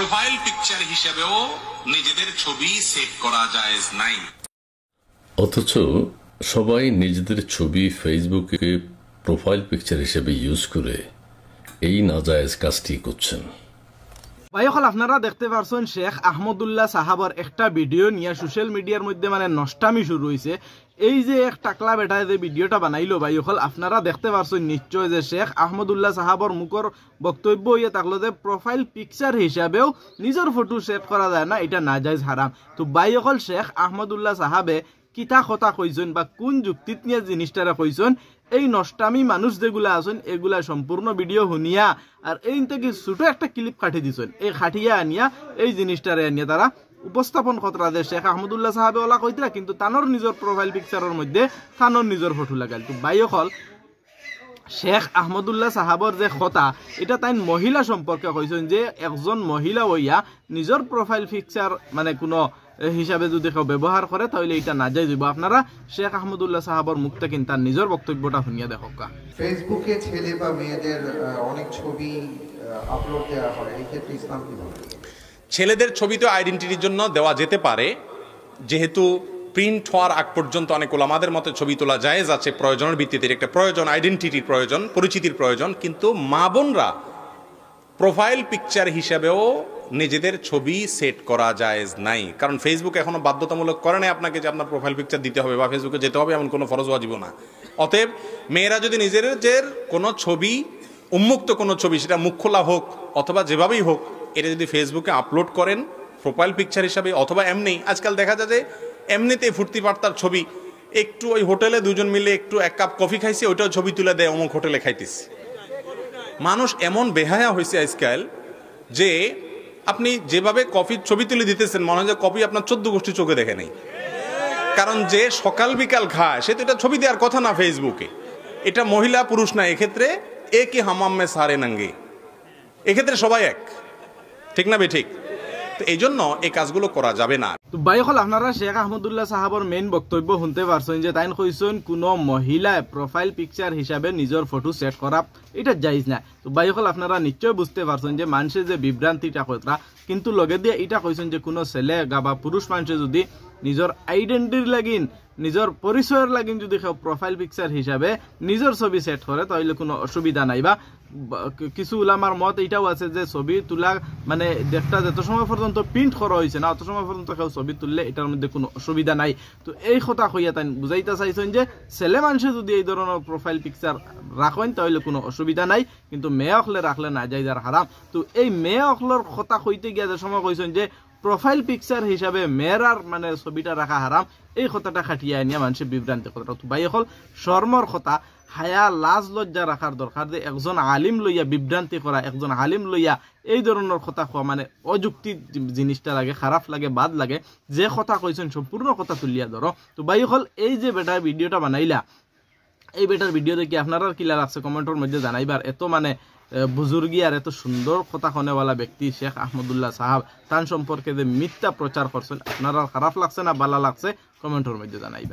Profile picture হিসেবেও নিজেদের ছবি সেট করা জায়েজ নাই। অথচ সবাই নিজেদের ছবি ফেসবুকে প্রোফাইল পিকচার হিসেবে ইউজ করে এই নাজায়েজ কাজটি করছেন। ভাইসকল আপনারা দেখতে পারছেন শেখ আহমদুল্লাহ সাহাবর একটা ভিডিও নিয়ে সোশ্যাল মিডিয়ার মধ্যে নষ্টামি শুরু হয়েছে। এই যে এক টাকলা বেটায় যে ভিডিওটা বানাইলো ভাইসকল আপনারা দেখতে পারছেন নিশ্চয় যে শেখ আহমদুল্লাহ সাহাবর মুখর বক্তব্য হইয়া থাকলো যে প্রোফাইল পিকচার হিসাবেও নিজের ফটো সেট করা যায় না, এটা নাজায়েজ হারাম। তো ভাইসকল শেখ আহমদুল্লাহ সাহাবে কিতা কথা কইছেন বা কোন যুক্তিত নিয়ে জিনিসটারা কইছেন, এই নষ্টামি মানুষ যেগুলা আছেন এগুলা সম্পূর্ণ ভিডিও শুনিয়া আর এই থেকে ছোট একটা ক্লিপ কাটি দিছেন, এই খাটিয়া আনিয়া এই জিনিসটারে আনিয়া তারা উপস্থাপন করা যে শেখ আহমদুল্লাহ সাহাবে ওলা কইতরা কিন্তু তানোর নিজের প্রোফাইল পিকচারের মধ্যে তানোর নিজের ফটো লাগাল। তো ভাইসকল শেখ আহমদুল্লাহ সাহাবর যে কথা এটা তাই মহিলা সম্পর্কে কইছেন যে একজন মহিলা হইয়া নিজের প্রোফাইল পিকচার কোনো হিসাবে যদি কেউ ব্যবহার করে তাহলে এটা নাজায়েজ হইব। আপনারা শেখ আহমদুল্লাহ সাহাবর মুখ থেকে তার নিজের বক্তব্যটা শুনিয়া দেখো। ফেসবুকে ছেলে বা মেয়েদের অনেক ছবি আপলোড দেওয়া হয়, এই ক্ষেত্রে ইসলাম কি বলে? ছেলেদের ছবি তো আইডেন্টিটির জন্য দেওয়া যেতে পারে, যেহেতু প্রিন্ট হওয়ার আগ পর্যন্ত অনেক ওলামাদের মতে ছবি তোলা জায়েজ আছে, প্রয়োজনের ভিত্তিতে একটা প্রয়োজন, আইডেন্টিটির প্রয়োজন, পরিচিতির প্রয়োজন। কিন্তু মা বোনরা প্রোফাইল পিকচার হিসাবেও নিজেদের ছবি সেট করা জায়েজ নাই, কারণ ফেসবুক এখনো বাধ্যতামূলক করে নাই আপনাকে যে আপনার প্রোফাইল পিকচার দিতে হবে বা ফেসবুকে যেতে হবে এমন কোনো ফরজ ওয়াজিব না। অতএব মেয়েরা যদি নিজেদের কোনো ছবি, উন্মুক্ত কোনো ছবি, সেটা মুখ খোলা হোক অথবা যেভাবেই হোক, এটা যদি ফেসবুকে আপলোড করেন প্রোফাইল পিকচার হিসাবে অথবা এমনি, আজকাল দেখা যায় যে এমনিতেই ফুর্তি পার্তার ছবি, একটু ওই হোটেলে দুজন মিলে একটু এক কাপ কফি খাইছে ওইটাও ছবি তুলে দেয় অমুক হোটেলে খাইতেছে। মানুষ এমন বেহায়া হয়েছে আজকাল যে আপনি যেভাবে কফির ছবি তুলে দিতেছেন মনে হয় যে কফি আপনার 14 গোষ্ঠী চোখে দেখে নেই, কারণ যে সকাল বিকাল খায় সে তো এটা ছবি দেওয়ার কথা না ফেসবুকে। এটা মহিলা পুরুষ না, এক্ষেত্রে একই হামাম মে সারে নাঙ্গে, এক্ষেত্রে সবাই এক, ঠিক না বে ঠিক? তো এই জন্য এই কাজগুলো করা যাবে না। তো ভাইসকল আপনারা শেখ আহমদুল্লাহ সাহাবর মেইন বক্তব্য শুনতে পারছেন যে তাই কইছেন কোনো মহিলায় প্রোফাইল পিকচার হিসাবে নিজের ফটো সেট করা এটা জায়েজ না। তো ভাইসকল আপনারা নিশ্চয় বুঝতে পারছেন যে মানুষের যে বিভ্রান্তিটা কইরা, কিন্তু লগে দিয়ে এটা কইছেন যে কোনো ছেলে বা পুরুষ মানুষে যদি নিজের আইডেন্টিটির লাগিন, নিজের পরিচয়ের লাগিন যদি প্রোফাইল পিকচার হিসাবে নিজের ছবি সেট করে তাহলে কোনো অসুবিধা নাই। বা কিছু উলামার মত এটাও আছে যে ছবি তোলা দেখটা যত সময় পর্যন্ত প্রিন্ট করা হয়েছে না অত সময় পর্যন্ত কেউ ছবি তুললে এটার মধ্যে কোনো অসুবিধা নাই। তো এই কথা কইয়া তাই বুঝাইতে চাইছেন যে ছেলে মানুষে যদি এই ধরনের প্রোফাইল পিকচার রাখেন তাহলে কোনো অসুবিধা নাই, কিন্তু মেয়ে অকলে রাখলে না যাই যার হারাম। তো এই মেয়ে অকলের কথা কইতে গিয়া যে সময় কইছেন যে প্রোফাইল পিকচার হিসাবে মেয়েরার ছবিটা রাখা হারাম, এই কথাটা খাটিয়ে আনিয়া মানুষের বিভ্রান্তি কথা। তো ভাই এখন শর্মর কথা, হায়া লাজ লজ্জা রাখার দরকার যে একজন আলিম লইয়া বিভ্রান্তি করা, একজন আলিম লইয়া এই ধরনের কথা কোয়া অযুক্তি জিনিসটা লাগে, খারাপ লাগে, বাদ লাগে। যে কথা কইছেন সম্পূর্ণ কথা তুলিয়া ধরো। তো ভাই হল এই যে বেটার ভিডিওটা বানাইলা, এই বেটার ভিডিও দেখি আপনারা কি লাগছে কমেন্টের মধ্যে জানাইবার। এত বুজুর্গি আর এত সুন্দর কথা কনেওয়ালা ব্যক্তি শেখ আহমদুল্লাহ সাহাব, তার সম্পর্কে যে মিথ্যা প্রচার করছেন আপনারা খারাপ লাগছে না ভালো লাগছে কমেন্টের মধ্যে জানাইবা।